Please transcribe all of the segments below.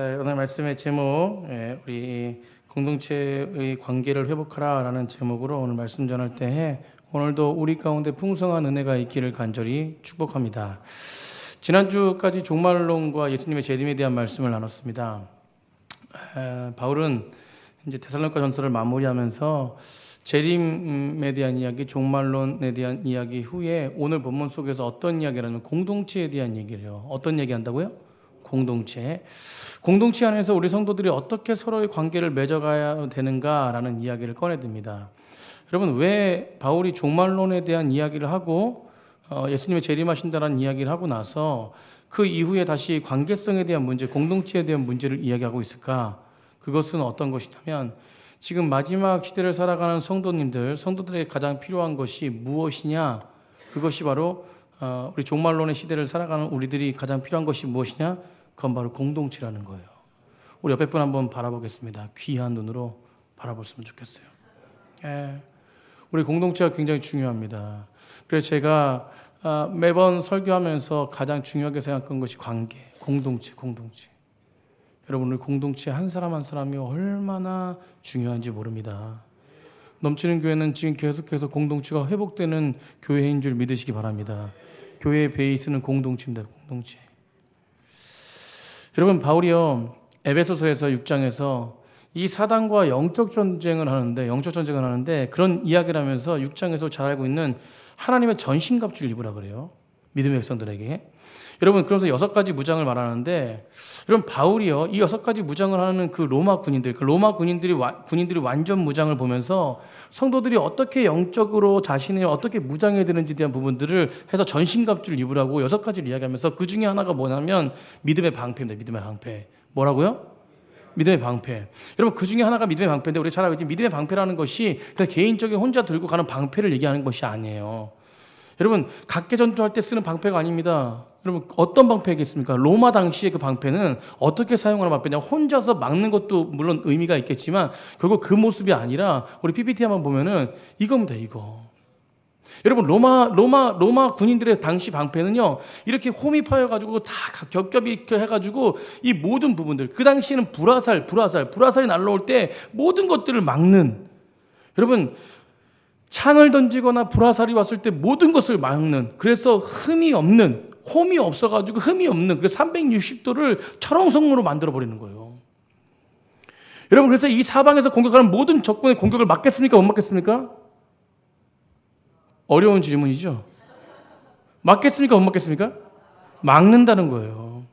오늘 말씀의 제목, 우리 공동체의 관계를 회복하라라는 제목으로 오늘 말씀 전할 때에 오늘도 우리 가운데 풍성한 은혜가 있기를 간절히 축복합니다. 지난주까지 종말론과 예수님의 재림에 대한 말씀을 나눴습니다. 바울은 이제 데살로니가 전서를 마무리하면서 재림에 대한 이야기, 종말론에 대한 이야기 후에 오늘 본문 속에서 어떤 이야기를 하냐면 공동체에 대한 얘기를 해요. 어떤 얘기 한다고요? 공동체 안에서 우리 성도들이 어떻게 서로의 관계를 맺어가야 되는가라는 이야기를 꺼내듭니다. 여러분, 왜 바울이 종말론에 대한 이야기를 하고 예수님의 재림하신다는 이야기를 하고 나서 그 이후에 다시 관계성에 대한 문제, 공동체에 대한 문제를 이야기하고 있을까? 그것은 어떤 것이냐면 지금 마지막 시대를 살아가는 성도들에게 가장 필요한 것이 무엇이냐? 그것이 바로 우리 종말론의 시대를 살아가는 우리들이 가장 필요한 것이 무엇이냐? 그건 바로 공동체라는 거예요. 우리 옆에 분 한번 바라보겠습니다. 귀한 눈으로 바라봤으면 좋겠어요. 우리 공동체가 굉장히 중요합니다. 그래서 제가 매번 설교하면서 가장 중요하게 생각한 것이 관계, 공동체. 여러분, 우리 공동체 한 사람 한 사람이 얼마나 중요한지 모릅니다. 넘치는 교회는 지금 계속해서 공동체가 회복되는 교회인 줄 믿으시기 바랍니다. 교회의 베이스는 공동체입니다. 공동체. 여러분, 바울이요 에베소서에서 6장에서 이 사단과 영적 전쟁을 하는데 그런 이야기를 하면서 6장에서 잘 알고 있는 하나님의 전신갑주를 입으라 그래요. 믿음의 백성들에게. 여러분, 그러면서 6가지 무장을 말하는데, 여러분, 바울이요 이 6가지 무장을 하는 그 로마 군인들이 완전 무장을 보면서 성도들이 어떻게 영적으로 자신을 어떻게 무장해야 되는지에 대한 부분들을 해서 전신갑주를 입으라고 6가지를 이야기하면서 그 중에 하나가 뭐냐면 믿음의 방패입니다. 믿음의 방패. 뭐라고요? 믿음의 방패. 여러분, 그 중에 하나가 믿음의 방패인데 우리 잘 알고 있지, 믿음의 방패라는 것이 그냥 개인적인 혼자 들고 가는 방패를 얘기하는 것이 아니에요. 여러분, 각계 전투할 때 쓰는 방패가 아닙니다. 여러분, 어떤 방패겠습니까? 로마 당시의 그 방패는 어떻게 사용하는 방패냐? 혼자서 막는 것도 물론 의미가 있겠지만 결국 그 모습이 아니라 우리 PPT 한번 보면은 이겁니다. 이거. 여러분, 로마 군인들의 당시 방패는요 이렇게 홈이 파여가지고 다 겹겹이 이렇게 해가지고 이 모든 부분들, 그 당시에는 불화살이 날라올 때 모든 것들을 막는, 여러분, 창을 던지거나 불화살이 왔을 때 모든 것을 막는, 그래서 홈이 없어가지고 흠이 없는, 그래서 360도를 철옹성으로 만들어버리는 거예요. 여러분, 그래서 이 사방에서 공격하는 모든 적군의 공격을 막겠습니까? 못 막겠습니까? 어려운 질문이죠. 막겠습니까? 못 막겠습니까? 막는다는 거예요.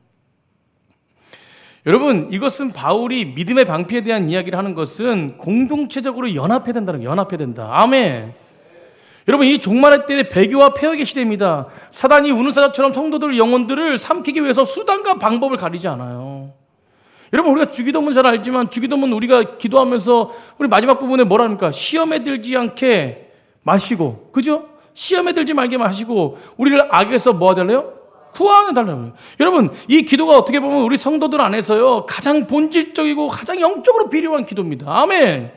여러분, 이것은 바울이 믿음의 방패에 대한 이야기를 하는 것은 공동체적으로 연합해야 된다. 아멘. 여러분, 이 종말의 때의 배교와 폐역의 시대입니다. 사단이 우는 사자처럼 성도들 영혼들을 삼키기 위해서 수단과 방법을 가리지 않아요. 여러분, 우리가 주기도문 잘 알지만 주기도문 우리가 기도하면서 우리 마지막 부분에 뭐라니까? 시험에 들지 않게 마시고, 그죠? 시험에 들지 말게 마시고 우리를 악에서 뭐 하달래요? 구하는 달라고요. 여러분, 이 기도가 어떻게 보면 우리 성도들 안에서요 가장 본질적이고 가장 영적으로 필요한 기도입니다. 아멘.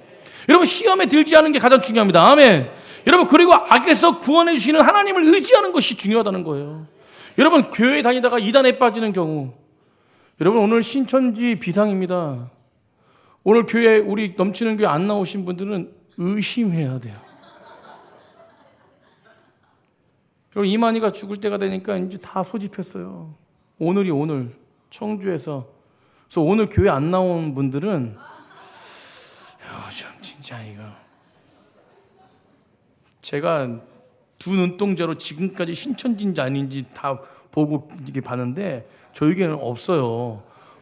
여러분, 시험에 들지 않은 게 가장 중요합니다. 아멘. 여러분, 그리고 악에서 구원해 주시는 하나님을 의지하는 것이 중요하다는 거예요. 여러분, 교회 다니다가 이단에 빠지는 경우, 여러분, 오늘 신천지 비상입니다. 오늘 교회, 우리 넘치는 교회 안 나오신 분들은 의심해야 돼요. 여러분, 이만희가 죽을 때가 되니까 이제 다 소집했어요. 오늘 청주에서. 그래서 오늘 교회 안 나온 분들은 참 진짜 이거, 제가 두 눈동자로 지금까지 신천지인지 아닌지 다 보고 이렇게 봤는데 저에게는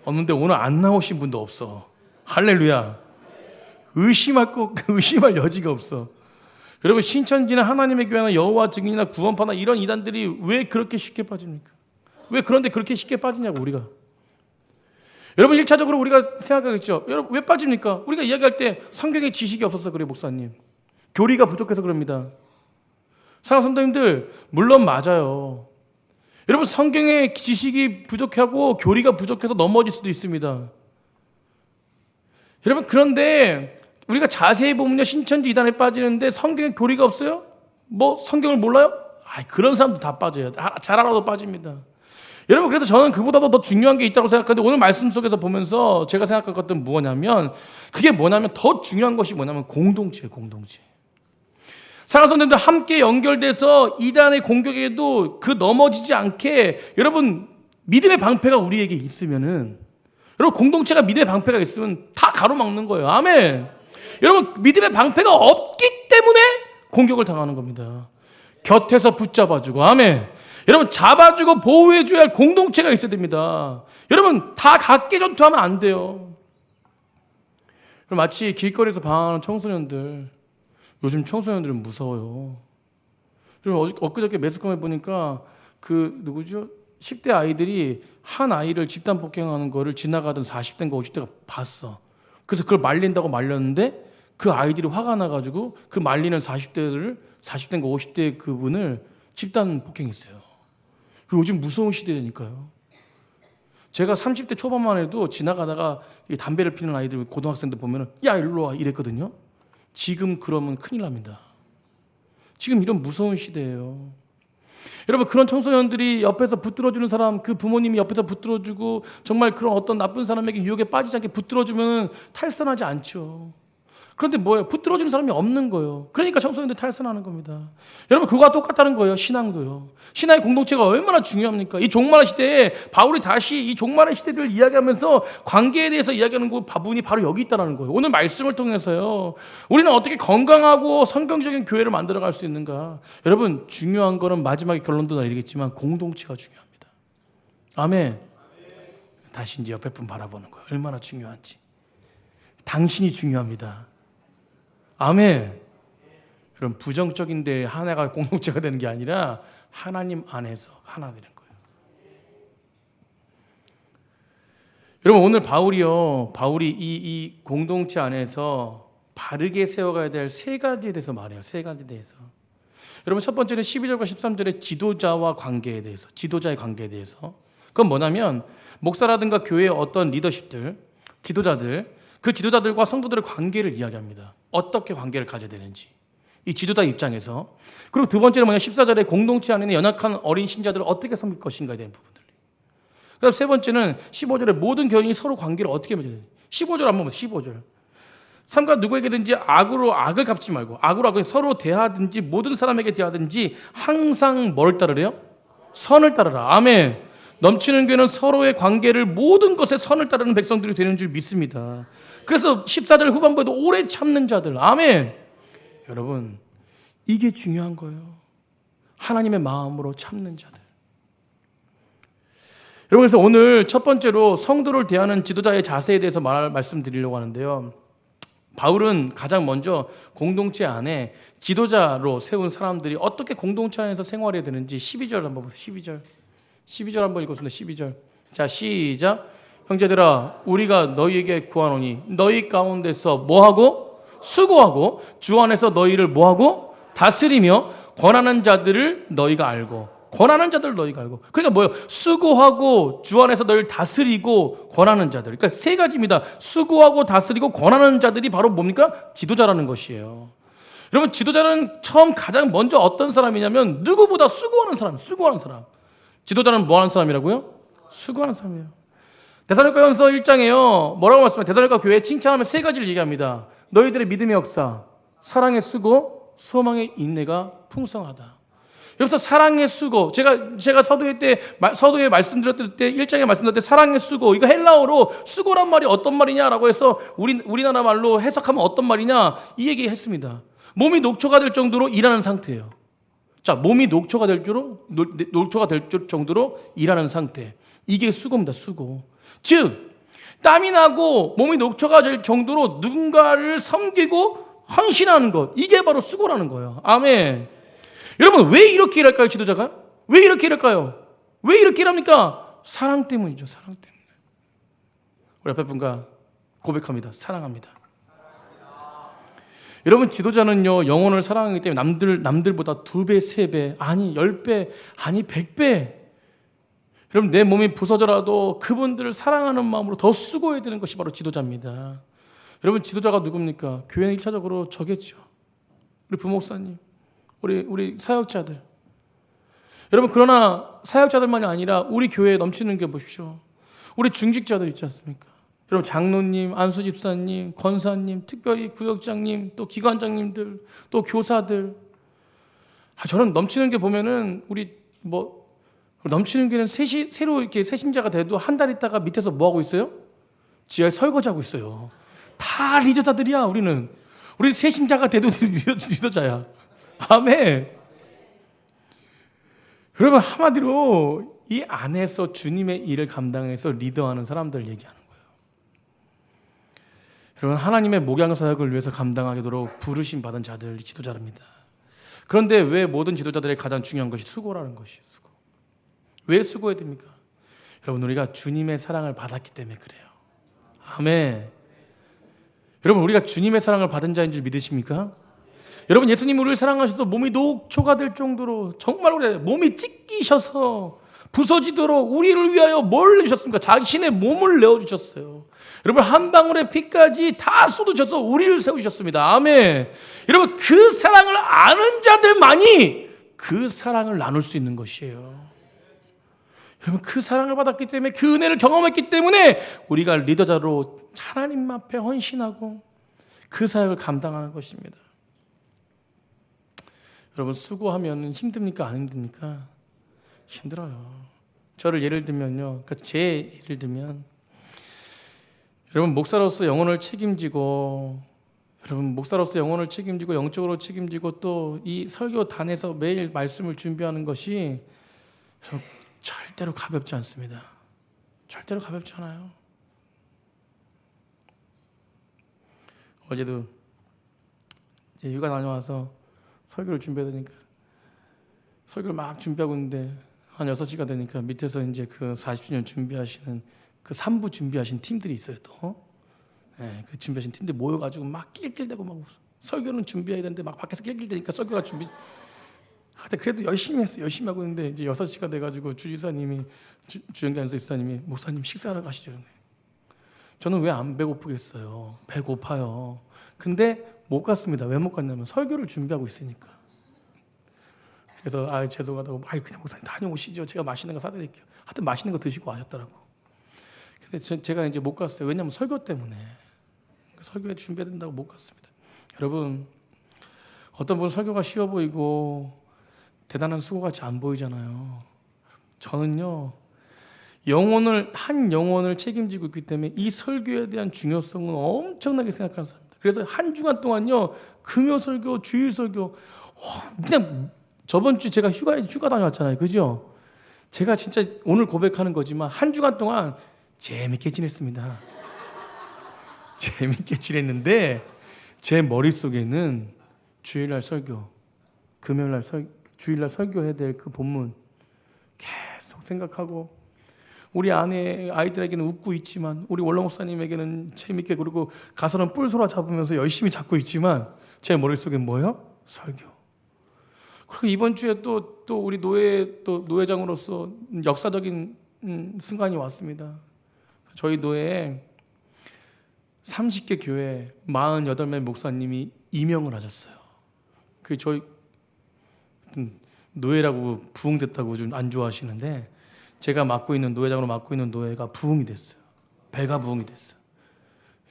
없는데 오늘 안 나오신 분도 없어. 할렐루야. 의심할 여지가 없어. 여러분, 신천지나 하나님의 교회나 여호와 증인이나 구원파나 이런 이단들이 왜 그렇게 쉽게 빠집니까? 왜 그런데 그렇게 쉽게 빠지냐고, 우리가. 여러분, 1차적으로 우리가 생각하겠죠. 여러분, 왜 빠집니까? 우리가 이야기할 때 성경의 지식이 없어서 그래요, 목사님. 교리가 부족해서 그럽니다. 사랑하는 성도님들, 물론 맞아요. 여러분, 성경의 지식이 부족하고 교리가 부족해서 넘어질 수도 있습니다. 여러분, 그런데 우리가 자세히 보면요, 신천지 이단에 빠지는데 성경에 교리가 없어요? 뭐 성경을 몰라요? 그런 사람도 다 빠져요. 잘 알아도 빠집니다. 여러분, 그래서 저는 그보다도 더 중요한 게 있다고 생각하는데 오늘 말씀 속에서 보면서 제가 생각한 것은 뭐냐면, 그게 뭐냐면 더 중요한 것이 뭐냐면 공동체예요. 공동체. 사랑하는 성도님들, 함께 연결돼서 이단의 공격에도 그 넘어지지 않게 여러분, 믿음의 방패가 우리에게 있으면은, 여러분, 공동체가 믿음의 방패가 있으면 다 가로막는 거예요. 아멘. 여러분, 믿음의 방패가 없기 때문에 공격을 당하는 겁니다. 곁에서 붙잡아주고, 아멘. 여러분, 잡아주고 보호해줘야 할 공동체가 있어야 됩니다. 여러분, 다 각계 전투하면 안 돼요. 마치 길거리에서 방황하는 청소년들, 요즘 청소년들은 무서워요. 여러분, 엊그저께 매스컴에 보니까 그 누구죠? 10대 아이들이 한 아이를 집단 폭행하는 거를 지나가던 40대인가 50대가 봤어. 그래서 그걸 말린다고 말렸는데 그 아이들이 화가 나가지고 그 말리는 40대인가 50대 그분을 집단 폭행했어요. 그리고 요즘 무서운 시대니까요. 제가 30대 초반만 해도 지나가다가 담배를 피는 아이들, 고등학생들 보면 야 일로 와 이랬거든요. 지금 그러면 큰일 납니다. 지금 이런 무서운 시대예요. 여러분, 그런 청소년들이 옆에서 붙들어주는 사람, 그 부모님이 옆에서 붙들어주고 정말 그런 어떤 나쁜 사람에게 유혹에 빠지지 않게 붙들어주면 탈선하지 않죠. 그런데 뭐예요? 붙들어주는 사람이 없는 거예요. 그러니까 청소년들 탈선하는 겁니다. 여러분, 그거와 똑같다는 거예요. 신앙도요. 신앙의 공동체가 얼마나 중요합니까? 이 종말의 시대에 바울이 다시 이 종말의 시대를 이야기하면서 관계에 대해서 이야기하는 그 부분이 바로 여기 있다는 거예요. 오늘 말씀을 통해서요, 우리는 어떻게 건강하고 성경적인 교회를 만들어갈 수 있는가? 여러분, 중요한 거는 마지막에 결론도 내리겠지만 공동체가 중요합니다. 아멘. 다시 이제 옆에 분 바라보는 거예요. 얼마나 중요한지. 당신이 중요합니다. 아멘. 그럼 부정적인 데 하나가 공동체가 되는 게 아니라 하나님 안에서 하나 되는 거예요. 여러분, 오늘 바울이 이 공동체 안에서 바르게 세워가야 될 세 가지에 대해서 말해요. 세 가지에 대해서. 여러분, 첫 번째는 12절과 13절의 지도자와 관계에 대해서, 지도자의 관계에 대해서. 그건 뭐냐면 목사라든가 교회의 어떤 리더십들, 지도자들, 그 지도자들과 성도들의 관계를 이야기합니다. 어떻게 관계를 가져야 되는지. 이 지도자 입장에서. 그리고 두 번째는 14절에 공동체 안에 있는 연약한 어린 신자들을 어떻게 섬길 것인가에 대한 부분들. 그다음 세 번째는 15절에 모든 교인이 서로 관계를 어떻게 맺어야 되는지. 15절 한번 보세요. 15절. 삼가 누구에게든지 악으로 악을 갚지 말고, 악으로 악을 서로 대하든지 모든 사람에게 대하든지 항상 뭘 따르래요? 선을 따르라. 아멘. 넘치는 교회는 서로의 관계를 모든 것에 선을 따르는 백성들이 되는 줄 믿습니다. 그래서 14절 후반부에도 오래 참는 자들. 아멘. 여러분, 이게 중요한 거예요. 하나님의 마음으로 참는 자들. 여러분, 그래서 오늘 첫 번째로 성도를 대하는 지도자의 자세에 대해서 말씀드리려고 하는데요. 바울은 가장 먼저 공동체 안에 지도자로 세운 사람들이 어떻게 공동체 안에서 생활해야 되는지 12절 한번 보세요. 12절 한번 읽었습니다. 12절. 자, 시작. 형제들아, 우리가 너희에게 구하노니 너희 가운데서 뭐하고? 수고하고 주 안에서 너희를 뭐하고? 다스리며 권하는 자들을 너희가 알고. 권하는 자들을 너희가 알고. 그러니까 뭐예요? 수고하고 주 안에서 너희를 다스리고 권하는 자들. 그러니까 세 가지입니다. 수고하고 다스리고 권하는 자들이 바로 뭡니까? 지도자라는 것이에요. 여러분, 지도자는 처음 가장 먼저 어떤 사람이냐면 누구보다 수고하는 사람. 지도자는 뭐 하는 사람이라고요? 수고하는 사람이에요. 데살로니가전서 1장에요. 뭐라고 말씀해요? 데살로니가 교회에 칭찬하면 세 가지를 얘기합니다. 너희들의 믿음의 역사, 사랑의 수고, 소망의 인내가 풍성하다. 여기서 사랑의 수고, 제가 서두에 말씀드렸을 때 1장에 말씀드렸을 때 사랑의 수고, 이거 헬라어로 수고란 말이 어떤 말이냐라고 해서 우리나라 말로 해석하면 어떤 말이냐 이 얘기 했습니다. 몸이 녹초가 될 정도로 일하는 상태예요. 자, 몸이 녹초가 될 정도로 일하는 상태. 이게 수고입니다. 수고. 즉, 땀이 나고 몸이 녹초가 될 정도로 누군가를 섬기고 헌신하는 것. 이게 바로 수고라는 거예요. 아멘. 여러분, 왜 이렇게 일할까요, 지도자가? 왜 이렇게 일할까요? 왜 이렇게 일합니까? 사랑 때문이죠. 사랑 때문에. 우리 옆에 분과 고백합니다. 사랑합니다. 여러분, 지도자는요, 영혼을 사랑하기 때문에 남들보다 2배, 3배, 아니 10배, 아니 100배. 여러분, 내 몸이 부서져라도 그분들을 사랑하는 마음으로 더 수고해야 되는 것이 바로 지도자입니다. 여러분, 지도자가 누굽니까? 교회는 1차적으로 저겠죠. 우리 부목사님, 우리 사역자들. 여러분, 그러나 사역자들만이 아니라 우리 교회에 넘치는 게 보십시오. 우리 중직자들 있지 않습니까? 여러분, 장로님, 안수 집사님, 권사님, 특별히 구역장님, 또 기관장님들, 또 교사들. 저는 넘치는 게 보면은 넘치는 게는 새로 이렇게 새신자가 돼도 한 달 있다가 밑에서 뭐 하고 있어요? 지하에 설거지하고 있어요. 다 리더자들이야. 우리는 새신자가 돼도 리더자야. 아멘. 여러분, 한마디로 이 안에서 주님의 일을 감당해서 리더하는 사람들 얘기하는 거예요. 여러분, 하나님의 목양 사역을 위해서 감당하도록 부르심 받은 자들, 지도자랍니다. 그런데 왜 모든 지도자들의 가장 중요한 것이 수고라는 것이에요. 수고. 왜 수고해야 됩니까? 여러분, 우리가 주님의 사랑을 받았기 때문에 그래요. 아멘. 여러분, 우리가 주님의 사랑을 받은 자인 줄 믿으십니까? 여러분, 예수님이 우리를 사랑하셔서 몸이 녹초가 될 정도로 정말 우리 몸이 찢기셔서 부서지도록 우리를 위하여 뭘 내주셨습니까? 자신의 몸을 내어주셨어요. 여러분, 한 방울의 피까지 다 쏟으셔서 우리를 세우셨습니다. 아멘. 여러분, 그 사랑을 아는 자들만이 그 사랑을 나눌 수 있는 것이에요. 여러분, 그 사랑을 받았기 때문에, 그 은혜를 경험했기 때문에 우리가 리더자로 하나님 앞에 헌신하고 그 사역을 감당하는 것입니다. 여러분, 수고하면 힘듭니까? 안 힘듭니까? 힘들어요. 저를 예를 들면요, 그러니까 제 예를 들면, 여러분, 목사로서 영혼을 책임지고, 영적으로 책임지고, 또 이 설교단에서 매일 말씀을 준비하는 것이 절대로 가볍지 않습니다. 절대로 가볍지 않아요. 어제도 이제 휴가 다녀와서 설교를 준비해야 되니까 설교를 막 준비하고 있는데 한 6시가 되니까 밑에서 이제 그 40주년 준비하시는 그 3부 준비하신 팀들이 있어요. 또 그 준비하신 팀들 모여가지고 막 낄낄대고 막 설교는 준비해야 되는데 막 밖에서 낄낄대니까 설교가 근데 그래도 열심히 했어요. 열심히 하고 있는데 이제 6시가 돼가지고 주지사님이 주영기 안수 집사님이 목사님 식사하러 가시죠. 저는 왜 안 배고프겠어요? 배고파요. 근데 못 갔습니다. 왜 못 갔냐면 설교를 준비하고 있으니까. 그래서 죄송하다고 그냥 목사님 다녀오시죠. 제가 맛있는 거 사드릴게요. 하여튼 맛있는 거 드시고 가셨더라고. 근데 제가 이제 못 갔어요. 왜냐면 설교 때문에. 설교에 준비해야 된다고 못 갔습니다. 여러분, 어떤 분은 설교가 쉬워 보이고 대단한 수고같이 안 보이잖아요. 저는요, 한 영혼을 책임지고 있기 때문에 이 설교에 대한 중요성은 엄청나게 생각하는 사람입니다. 그래서 한 주간 동안요, 금요 설교, 주일 설교, 그냥 저번 주 제가 휴가 다녀왔잖아요. 그죠? 제가 진짜 오늘 고백하는 거지만 한 주간 동안 재밌게 지냈습니다. 재밌게 지냈는데 제 머릿속에는 주일날 설교, 금요일날 주일날 설교해야 될 그 본문 계속 생각하고, 우리 아이들에게는 웃고 있지만 우리 원로 목사님에게는 재밌게, 그리고 가서는 뿔소라 잡으면서 열심히 잡고 있지만 제 머릿속엔 뭐예요? 설교. 그리고 이번 주에 또 우리 노회장으로서 역사적인 순간이 왔습니다. 저희 노회에 30개 교회 48명 목사님이 임명을 하셨어요. 저희 노예라고 부흥됐다고 좀 안 좋아하시는데, 제가 노회장으로 맡고 있는 노예가 부흥이 됐어요. 배가 부흥이 됐어요.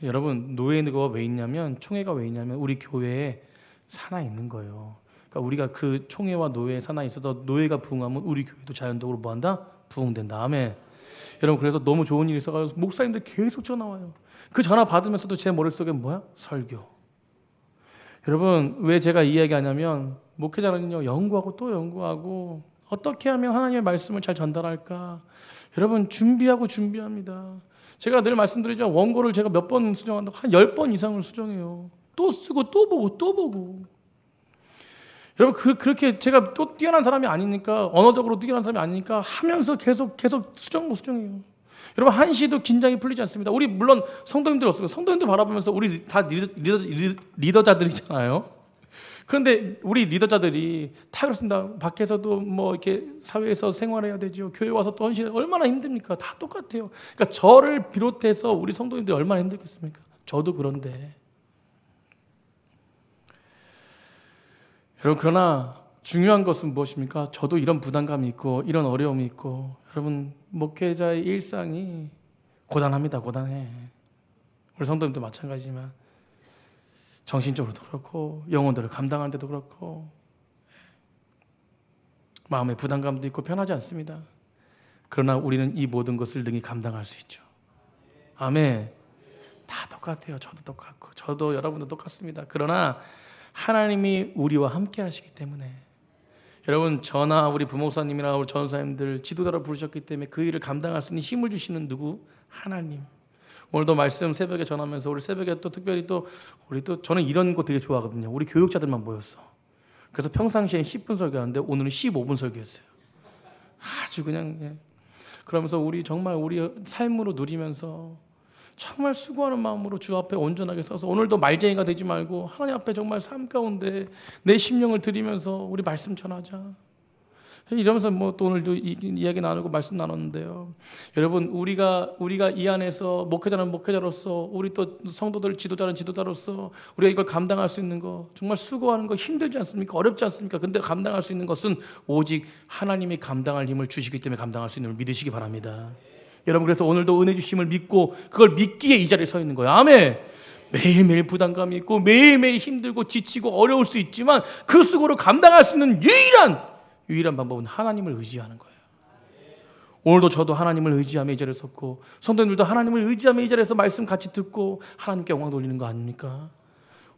여러분, 노예가 왜 있냐면, 총회가 왜 있냐면 우리 교회에 사나 있는 거예요. 그러니까 우리가 그 총회와 노예에 사나 있어서 노예가 부흥하면 우리 교회도 자연적으로 뭐한다? 부흥된다. 아멘. 여러분, 그래서 너무 좋은 일이 있어가지고 목사님들 계속 전화 와요. 그 전화 받으면서도 제 머릿속에 뭐야? 설교. 여러분, 왜 제가 이 이야기하냐면, 목회자는요, 연구하고 또 연구하고 어떻게 하면 하나님의 말씀을 잘 전달할까? 여러분, 준비합니다. 제가 늘 말씀드리죠. 원고를 제가 몇 번 수정한다고? 한 10번 이상을 수정해요. 또 쓰고 또 보고. 여러분, 그렇게 제가 또 뛰어난 사람이 아니니까, 언어적으로 뛰어난 사람이 아니니까 하면서 계속 수정해요. 여러분, 한시도 긴장이 풀리지 않습니다. 우리 물론 성도님들 없어요. 성도님들 바라보면서 우리 다 리더자들이잖아요. 그런데 우리 리더자들이 다 그렇습니다. 밖에서도 뭐 이렇게 사회에서 생활해야 되죠. 교회 와서 또 헌신, 얼마나 힘듭니까? 다 똑같아요. 그러니까 저를 비롯해서 우리 성도님들이 얼마나 힘들겠습니까? 저도 그런데. 여러분, 그러나 중요한 것은 무엇입니까? 저도 이런 부담감이 있고 이런 어려움이 있고 여러분 목회자의 일상이 고단합니다. 고단해. 우리 성도님도 마찬가지지만 정신적으로도 그렇고 영혼들을 감당하는 데도 그렇고 마음의 부담감도 있고 편하지 않습니다. 그러나 우리는 이 모든 것을 능히 감당할 수 있죠. 아멘. 다 똑같아요. 저도 똑같고 저도 여러분도 똑같습니다. 그러나 하나님이 우리와 함께 하시기 때문에 여러분 저나 우리 부목사님이나 우리 전사님들 지도자로 부르셨기 때문에 그 일을 감당할 수 있는 힘을 주시는 누구? 하나님. 오늘도 말씀 새벽에 전하면서 우리 새벽에 또 특별히 또 우리 또 저는 이런 거 되게 좋아하거든요. 우리 교육자들만 모였어. 그래서 평상시에 10분 설교하는데 오늘은 15분 설교했어요. 아주 그냥 그러면서 우리 정말 우리 삶으로 누리면서 정말 수고하는 마음으로 주 앞에 온전하게 서서 오늘도 말쟁이가 되지 말고 하나님 앞에 정말 삶 가운데 내 심령을 드리면서 우리 말씀 전하자. 이러면서 뭐 또 오늘도 이야기 나누고 말씀 나눴는데요. 여러분 우리가 이 안에서 목회자는 목회자로서 우리 또 성도들 지도자는 지도자로서 우리가 이걸 감당할 수 있는 거 정말 수고하는 거 힘들지 않습니까? 어렵지 않습니까? 근데 감당할 수 있는 것은 오직 하나님이 감당할 힘을 주시기 때문에 감당할 수 있는 걸 믿으시기 바랍니다. 여러분 그래서 오늘도 은혜 주심을 믿고 그걸 믿기에 이 자리에 서 있는 거예요. 아멘. 매일매일 부담감이 있고 매일매일 힘들고 지치고 어려울 수 있지만 그 수고를 감당할 수 있는 유일한 방법은 하나님을 의지하는 거예요. 오늘도 저도 하나님을 의지하며 이 자리에 섰고 성도님들도 하나님을 의지하며 이 자리에서 말씀 같이 듣고 하나님께 영광 돌리는 거 아닙니까?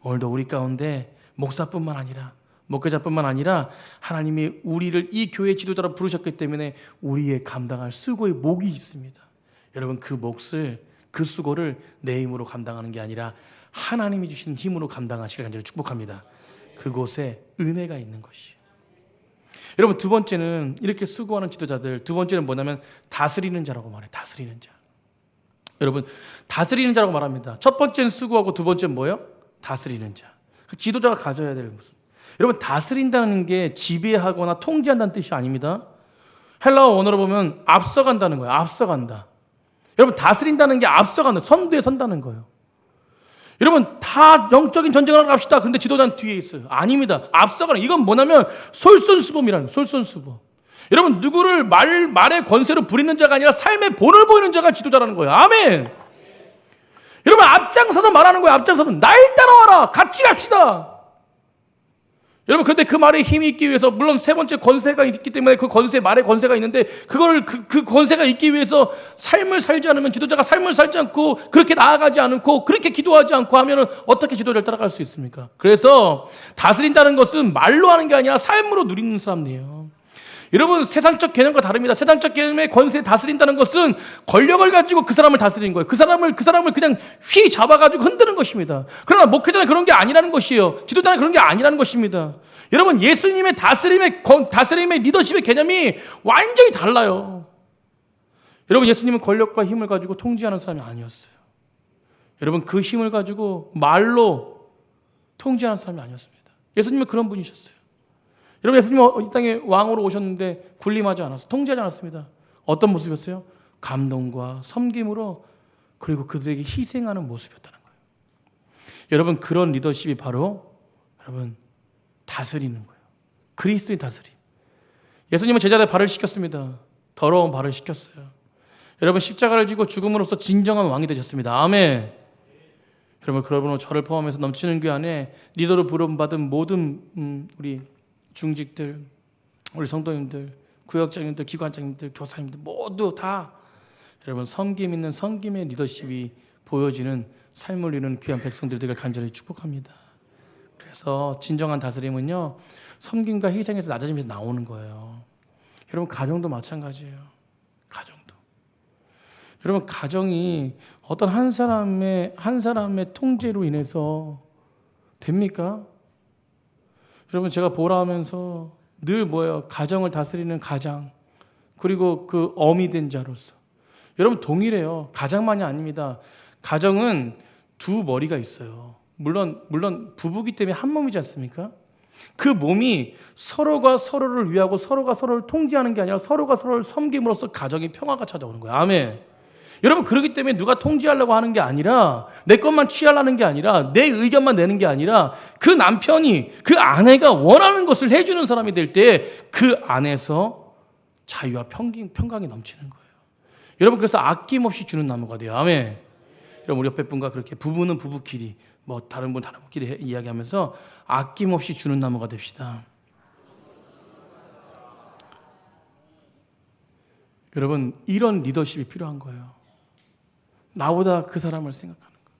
오늘도 우리 가운데 목사뿐만 아니라 목회자뿐만 아니라 하나님이 우리를 이 교회 지도자로 부르셨기 때문에 우리의 감당할 수고의 몫이 있습니다. 여러분 그 몫을 그 수고를 내 힘으로 감당하는 게 아니라 하나님이 주신 힘으로 감당하시길 간절히 축복합니다. 그곳에 은혜가 있는 것이에요. 여러분 두 번째는 이렇게 수고하는 지도자들 두 번째는 뭐냐면 다스리는 자라고 말해요. 다스리는 자. 여러분 다스리는 자라고 말합니다. 첫 번째는 수고하고 두 번째는 뭐예요? 다스리는 자. 지도자가 가져야 될 모습. 여러분 다스린다는 게 지배하거나 통제한다는 뜻이 아닙니다. 헬라어 원어로 보면 앞서간다는 거예요. 앞서간다. 여러분 다스린다는 게 앞서간다. 선두에 선다는 거예요. 여러분 다 영적인 전쟁을 하러 갑시다. 그런데 지도자는 뒤에 있어요. 아닙니다. 앞서가는 이건 뭐냐면 솔선수범이라는 거예요. 솔선수범. 여러분 누구를 말의 권세로 부리는 자가 아니라 삶의 본을 보이는 자가 지도자라는 거예요. 아멘. 여러분 앞장서서 말하는 거예요. 앞장서서 날 따라와라. 같이 갑시다. 여러분 그런데 그 말에 힘이 있기 위해서 물론 세 번째 권세가 있기 때문에 그 권세 말의 권세가 있는데 그걸 그 권세가 있기 위해서 삶을 살지 않으면 지도자가 삶을 살지 않고 그렇게 나아가지 않고 그렇게 기도하지 않고 하면은 어떻게 지도자를 따라갈 수 있습니까? 그래서 다스린다는 것은 말로 하는 게 아니라 삶으로 누리는 사람이에요. 여러분 세상적 개념과 다릅니다. 세상적 개념의 권세 다스린다는 것은 권력을 가지고 그 사람을 다스리는 거예요. 그 사람을 그냥 휘 잡아가지고 흔드는 것입니다. 그러나 목회자는 그런 게 아니라는 것이에요. 지도자는 그런 게 아니라는 것입니다. 여러분 예수님의 다스림의 리더십의 개념이 완전히 달라요. 여러분 예수님은 권력과 힘을 가지고 통제하는 사람이 아니었어요. 여러분 그 힘을 가지고 말로 통제하는 사람이 아니었습니다. 예수님은 그런 분이셨어요. 여러분 예수님은 이 땅에 왕으로 오셨는데 군림하지 않았어요. 통제하지 않았습니다. 어떤 모습이었어요? 감동과 섬김으로 그리고 그들에게 희생하는 모습이었다는 거예요. 여러분 그런 리더십이 바로 여러분 다스리는 거예요. 그리스도의 다스림. 예수님은 제자들 발을 씻겼습니다. 더러운 발을 씻겼어요. 여러분 십자가를 지고 죽음으로써 진정한 왕이 되셨습니다. 아멘. 여러분 저를 포함해서 넘치는 교회 안에 리더로 부름받은 모든 우리 중직들, 우리 성도님들, 구역장님들, 기관장님들, 교사님들 모두 다 여러분 섬김 있는 섬김의 리더십이 보여지는 삶을 이루는 귀한 백성들 되길 간절히 축복합니다. 그래서 진정한 다스림은요 섬김과 희생에서 낮아지면서 나오는 거예요. 여러분 가정도 마찬가지예요. 가정도. 여러분 가정이 어떤 한 사람의 통제로 인해서 됩니까? 여러분 제가 보라 하면서 늘 뭐예요? 가정을 다스리는 가장 그리고 그 어미 된 자로서 여러분 동일해요. 가장만이 아닙니다. 가정은 두 머리가 있어요. 물론 부부기 때문에 한 몸이지 않습니까? 그 몸이 서로가 서로를 위하고 서로가 서로를 통제하는 게 아니라 서로가 서로를 섬김으로써 가정의 평화가 찾아오는 거예요. 아멘. 여러분, 그렇기 때문에 누가 통제하려고 하는 게 아니라, 내 것만 취하려는 게 아니라, 내 의견만 내는 게 아니라, 그 남편이, 그 아내가 원하는 것을 해주는 사람이 될 때 그 안에서 자유와 평강이 넘치는 거예요. 여러분, 그래서 아낌없이 주는 나무가 돼요. 아멘. 여러분, 우리 옆에 분과 그렇게 부부는 부부끼리, 뭐 다른 분끼리 이야기하면서 아낌없이 주는 나무가 됩시다. 여러분, 이런 리더십이 필요한 거예요. 나보다 그 사람을 생각하는 거.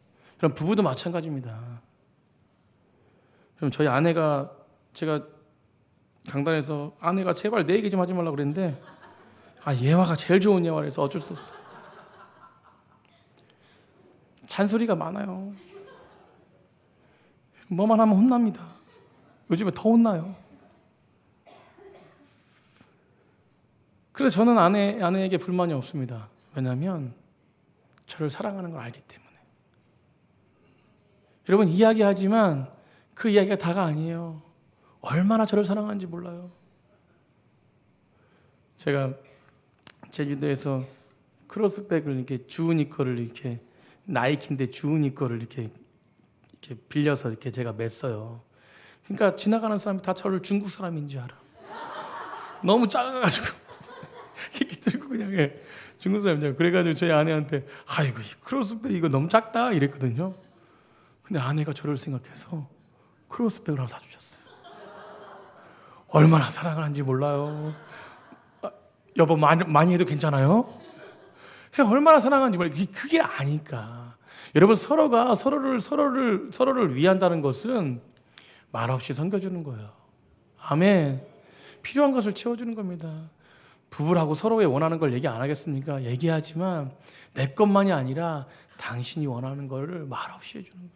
여러분, 부부도 마찬가지입니다. 여러분, 저희 아내가, 제가 강단에서 아내가 제발 내 얘기 좀 하지 말라고 그랬는데, 예화가 제일 좋은 예화라서 어쩔 수 없어요. 잔소리가 많아요. 뭐만 하면 혼납니다. 요즘에 더 혼나요. 그래서 저는 아내에게 불만이 없습니다. 왜냐하면 저를 사랑하는 걸 알기 때문에. 여러분, 이야기하지만 그 이야기가 다가 아니에요. 얼마나 저를 사랑하는지 몰라요. 제가 제주도에서 크로스백을 이렇게 주은이 거를 이렇게 나이키인데 주은이 거를 이렇게 빌려서 이렇게 제가 맸어요. 그러니까 지나가는 사람이 다 저를 중국 사람인지 알아. 너무 작아가지고 이렇게 들고 그냥 중국 사람이냐. 그래가지고 저희 아내한테 아이고 크로스백 이거 너무 작다 이랬거든요. 근데 아내가 저를 생각해서 크로스백을 하나 사주셨어요. 얼마나 사랑을 하는지 몰라요. 여보 많이 해도 괜찮아요? 얼마나 사랑하는지 몰라요. 그게 아니까. 여러분, 서로가 서로를 위한다는 것은 말없이 섬겨주는 거예요. 아멘. 필요한 것을 채워주는 겁니다. 부부라고 서로의 원하는 걸 얘기 안 하겠습니까? 얘기하지만 내 것만이 아니라 당신이 원하는 거를 말없이 해주는 거예요.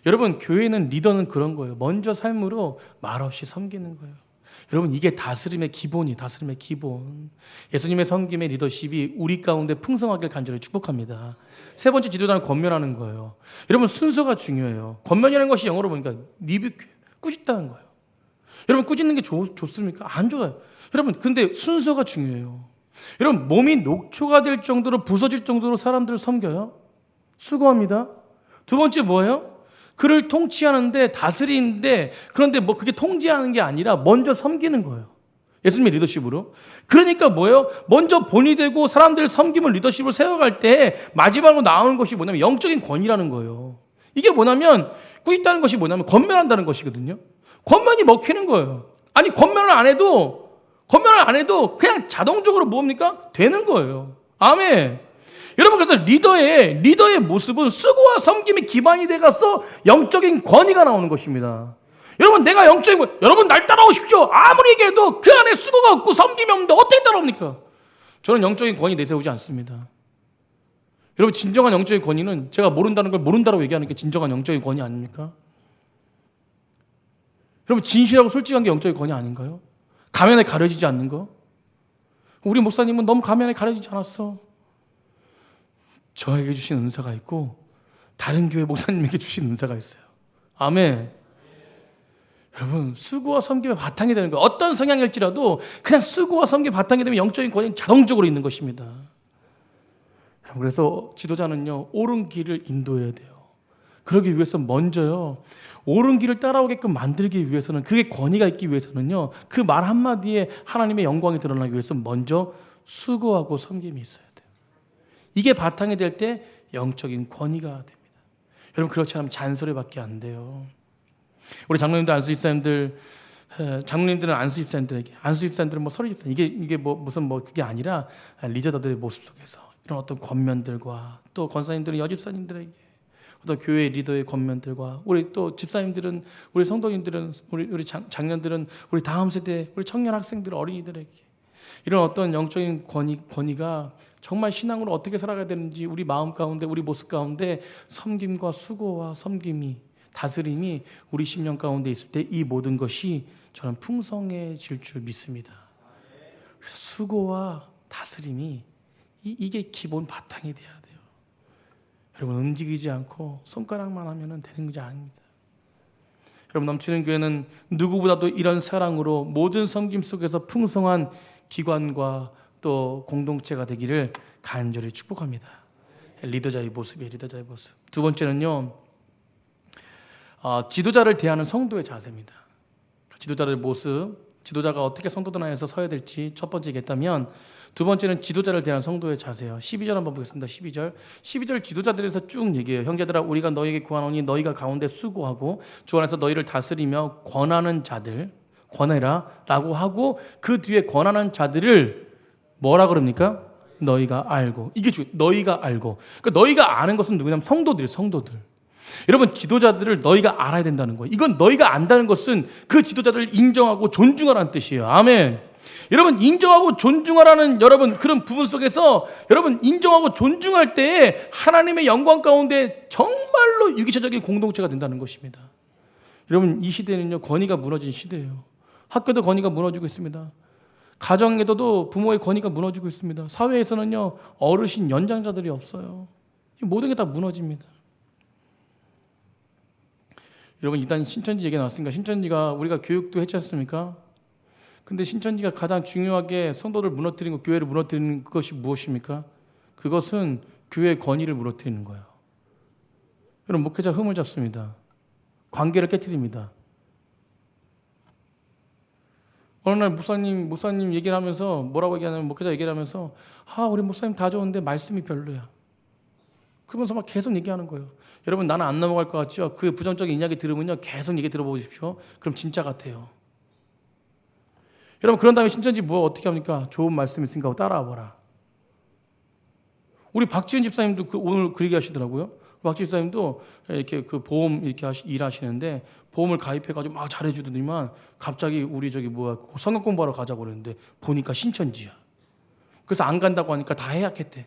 여러분, 교회는 리더는 그런 거예요. 먼저 삶으로 말없이 섬기는 거예요. 여러분, 이게 다스림의 기본이 다스림의 기본. 예수님의 섬김의 리더십이 우리 가운데 풍성하길 간절히 축복합니다. 세 번째 지도자는 권면하는 거예요. 여러분, 순서가 중요해요. 권면이라는 것이 영어로 보니까 리뷰크, 꾸짖다는 거예요. 여러분, 꾸짖는 게 좋습니까? 안 좋아요. 여러분, 근데 순서가 중요해요. 여러분, 몸이 녹초가 될 정도로 부서질 정도로 사람들을 섬겨요? 수고합니다. 두 번째 뭐예요? 그를 통치하는데 다스리는데, 그런데 뭐 그게 통제하는 게 아니라 먼저 섬기는 거예요. 예수님의 리더십으로. 그러니까 뭐예요? 먼저 본이 되고 사람들을 섬김을 리더십을 세워갈 때 마지막으로 나오는 것이 뭐냐면 영적인 권위라는 거예요. 이게 뭐냐면 꾸짖다는 것이 뭐냐면 권면한다는 것이거든요. 권면이 먹히는 거예요. 아니 권면을 안 해도 그냥 자동적으로 뭡니까? 되는 거예요. 아멘. 여러분, 그래서 리더의 모습은 수고와 섬김이 기반이 돼가서 영적인 권위가 나오는 것입니다. 여러분, 내가 영적인 권위, 여러분 날 따라오십시오. 아무리 얘기해도 그 안에 수고가 없고 섬김이 없는데 어떻게 따라옵니까? 저는 영적인 권위 내세우지 않습니다. 여러분, 진정한 영적인 권위는 제가 모른다는 걸 모른다고 얘기하는 게 진정한 영적인 권위 아닙니까? 여러분, 진실하고 솔직한 게 영적인 권위 아닌가요? 가면에 가려지지 않는 거? 우리 목사님은 너무 가면에 가려지지 않았어. 저에게 주신 은사가 있고 다른 교회 목사님에게 주신 은사가 있어요. 아멘. 여러분, 수고와 섬김의 바탕이 되는 거예요. 어떤 성향일지라도 그냥 수고와 섬김의 바탕이 되면 영적인 권위는 자동적으로 있는 것입니다. 여러분, 그래서 지도자는요, 옳은 길을 인도해야 돼요. 그러기 위해서 먼저요, 옳은 길을 따라오게끔 만들기 위해서는, 그게 권위가 있기 위해서는요, 그 말 한마디에 하나님의 영광이 드러나기 위해서 먼저 수고하고 섬김이 있어요. 이게 바탕이 될 때 영적인 권위가 됩니다. 여러분, 그렇지 않으면 잔소리밖에 안 돼요. 우리 장로님들, 안수집사님들, 장로님들은 안수집사님들은 뭐 서류집사, 이게 뭐 무슨 뭐 그게 아니라 리더들의 모습 속에서 이런 어떤 권면들과, 또 권사님들은 여집사님들에게 어떤 교회 리더의 권면들과, 우리 또 집사님들은, 우리 성도님들은, 우리 장년들은 우리 다음 세대, 우리 청년 학생들, 어린이들에게 이런 어떤 영적인 권위가 정말 신앙으로 어떻게 살아가야 되는지 우리 마음 가운데, 우리 모습 가운데 섬김과 수고와 섬김이, 다스림이 우리 심령 가운데 있을 때 이 모든 것이 저는 풍성해질 줄 믿습니다. 그래서 수고와 다스림이 이게 기본 바탕이 돼야 돼요. 여러분, 움직이지 않고 손가락만 하면 되는 것이 아닙니다. 여러분, 넘치는 교회는 누구보다도 이런 사랑으로 모든 섬김 속에서 풍성한 기관과 또 공동체가 되기를 간절히 축복합니다. 리더자의 모습이에요. 리더자의 모습. 두 번째는요, 지도자를 대하는 성도의 자세입니다. 지도자의 모습, 지도자가 어떻게 성도들 안에서 서야 될지 첫 번째 얘기했다면, 두 번째는 지도자를 대하는 성도의 자세예요. 12절 한번 보겠습니다. 12절 지도자들에서 쭉 얘기해요. 형제들아, 우리가 너에게 구하노니 너희가 가운데 수고하고 주 안에서 너희를 다스리며 권하는 자들 권해라 라고 하고, 그 뒤에 권하는 자들을 뭐라 그럽니까? 너희가 알고. 이게 너희가 알고. 그러니까 너희가 아는 것은 누구냐면 성도들. 여러분, 지도자들을 너희가 알아야 된다는 거예요. 이건 너희가 안다는 것은 그 지도자들을 인정하고 존중하라는 뜻이에요. 아멘. 여러분, 인정하고 존중하라는 여러분 그런 부분 속에서 여러분 인정하고 존중할 때에 하나님의 영광 가운데 정말로 유기체적인 공동체가 된다는 것입니다. 여러분, 이 시대는요, 권위가 무너진 시대예요. 학교도 권위가 무너지고 있습니다. 가정에도 부모의 권위가 무너지고 있습니다. 사회에서는요, 어르신 연장자들이 없어요. 모든 게 다 무너집니다. 여러분, 일단 신천지 얘기 나왔으니까, 신천지가 우리가 교육도 했지 않습니까? 근데 신천지가 가장 중요하게 성도를 무너뜨리고 교회를 무너뜨리는 것이 무엇입니까? 그것은 교회의 권위를 무너뜨리는 거예요. 여러분, 목회자 흠을 잡습니다. 관계를 깨뜨립니다. 어느 날 목사님 얘기를 하면서 뭐라고 얘기하냐면, 목회자 얘기를 하면서 우리 목사님 다 좋은데 말씀이 별로야. 그러면서 막 계속 얘기하는 거예요. 여러분, 나는 안 넘어갈 것 같죠? 그 부정적인 이야기 들으면요, 계속 얘기 들어보십시오. 그럼 진짜 같아요. 여러분, 그런 다음에 신천지 어떻게 합니까? 좋은 말씀 있으니까 하고 따라와 보라. 우리 박지은 집사님도 오늘 그 얘기 하시더라고요. 박지은 집사님도 이렇게 그 보험 이렇게 일하시는데, 보험을 가입해가지고 막 잘해주더니만 갑자기 우리 성경 공부하러 가자고 그랬는데 보니까 신천지야. 그래서 안 간다고 하니까 다 해약했대.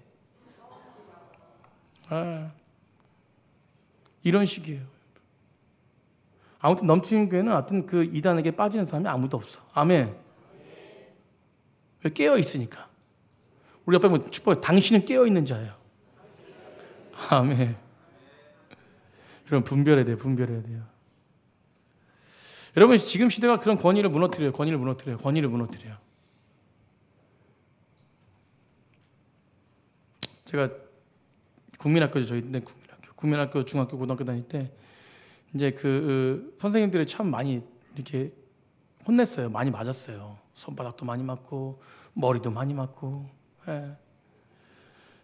이런 식이에요. 아무튼 넘치는 교회는 하여튼 그 이단에게 빠지는 사람이 아무도 없어. 아멘. 왜? 깨어 있으니까. 우리 옆에 보면 축복해. 당신은 깨어 있는 자예요. 아멘. 여러분, 분별해야 돼요. 여러분, 지금 시대가 그런 권위를 무너뜨려요. 제가 국민학교죠. 저희 때 국민학교 중학교 고등학교 다닐 때 이제 그 선생님들이 참 많이 이렇게 혼냈어요. 많이 맞았어요. 손바닥도 많이 맞고 머리도 많이 맞고.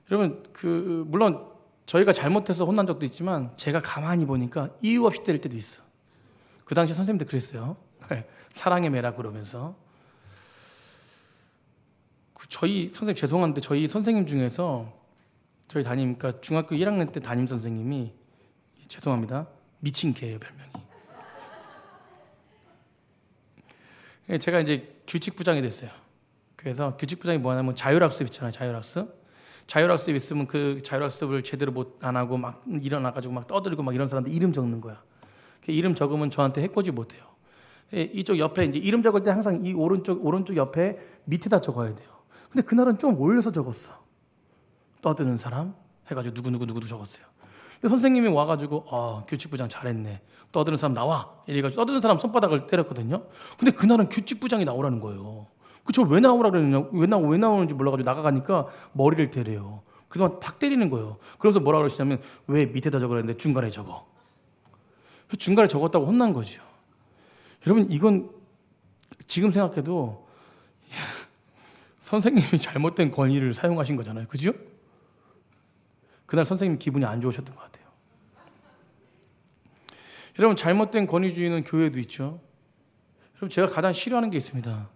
여러분, 물론 저희가 잘못해서 혼난 적도 있지만 제가 가만히 보니까 이유 없이 때릴 때도 있어. 그 당시 선생님들 그랬어요. 사랑의 매라 그러면서. 저희 선생님, 죄송한데 저희 선생님 중에서 저희 그러니까 중학교 1학년 때 담임 선생님이, 죄송합니다, 미친 개예요, 별명이. 제가 이제 규칙부장이 됐어요. 그래서 규칙부장이 뭐냐면 자율학습 있잖아요. 자율학습 있으면 그 자율학습을 제대로 안 하고 막 일어나가지고 막 떠들고 막 이런 사람들 이름 적는 거야. 이름 적으면 저한테 해코지 못해요. 이쪽 옆에 이제 이름 적을 때 항상 이 오른쪽 옆에 밑에다 적어야 돼요. 근데 그날은 좀 올려서 적었어. 떠드는 사람 해가지고 누구도 적었어요. 근데 선생님이 와가지고 규칙부장 잘했네. 떠드는 사람 나와. 이래가지고 떠드는 사람 손바닥을 때렸거든요. 근데 그날은 규칙부장이 나오라는 거예요. 저 왜 나오라 그랬냐? 왜 나오는지 몰라가지고 나가가니까 머리를 때려요. 그동안 탁 때리는 거예요. 그러면서 뭐라 그러시냐면, 왜 밑에다 적으라는데 중간에 적어. 중간에 적었다고 혼난 거죠. 여러분, 이건 지금 생각해도 선생님이 잘못된 권위를 사용하신 거잖아요. 그죠? 그날 선생님 기분이 안 좋으셨던 것 같아요. 여러분, 잘못된 권위주의는 교회에도 있죠. 여러분, 제가 가장 싫어하는 게 있습니다.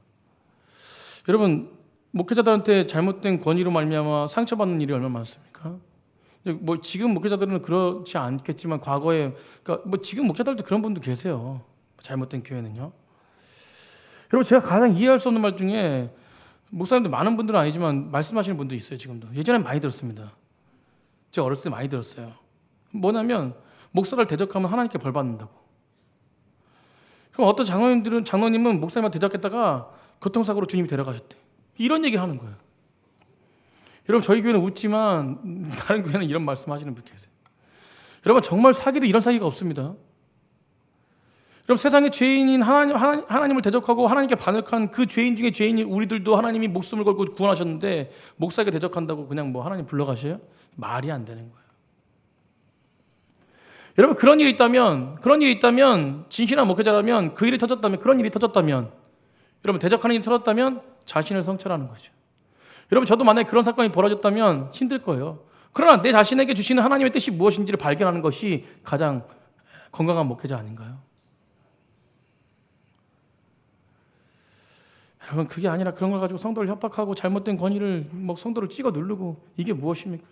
여러분, 목회자들한테 잘못된 권위로 말미암아 상처받는 일이 얼마나 많습니까? 지금 목회자들은 그렇지 않겠지만 과거에, 그러니까 지금 목회자들도 그런 분도 계세요. 잘못된 교회는요. 여러분, 제가 가장 이해할 수 없는 말 중에, 목사님들 많은 분들은 아니지만 말씀하시는 분도 있어요. 지금도. 예전에 많이 들었습니다. 제가 어렸을 때 많이 들었어요. 뭐냐면 목사를 대적하면 하나님께 벌 받는다고. 그럼 어떤 장로님은 목사님한테 대적했다가 교통사고로 주님이 데려가셨대. 이런 얘기를 하는 거예요. 여러분, 저희 교회는 웃지만 다른 교회는 이런 말씀하시는 분 계세요. 여러분, 정말 사기도 이런 사기가 없습니다. 여러분 세상의 죄인인 하나님을 대적하고 하나님께 반역한 그 죄인 중에 죄인인 우리들도 하나님이 목숨을 걸고 구원하셨는데 목사에게 대적한다고 그냥 뭐 하나님 불러가셔요? 말이 안 되는 거예요. 여러분 그런 일이 있다면 진실한 목회자라면 그 일이 터졌다면 그런 일이 터졌다면 여러분 대적하는 일이 터졌다면 자신을 성찰하는 거죠. 여러분 저도 만약에 그런 사건이 벌어졌다면 힘들 거예요. 그러나 내 자신에게 주시는 하나님의 뜻이 무엇인지를 발견하는 것이 가장 건강한 목회자 아닌가요? 여러분 그게 아니라 그런 걸 가지고 성도를 협박하고 잘못된 권위를 성도를 찍어 누르고 이게 무엇입니까?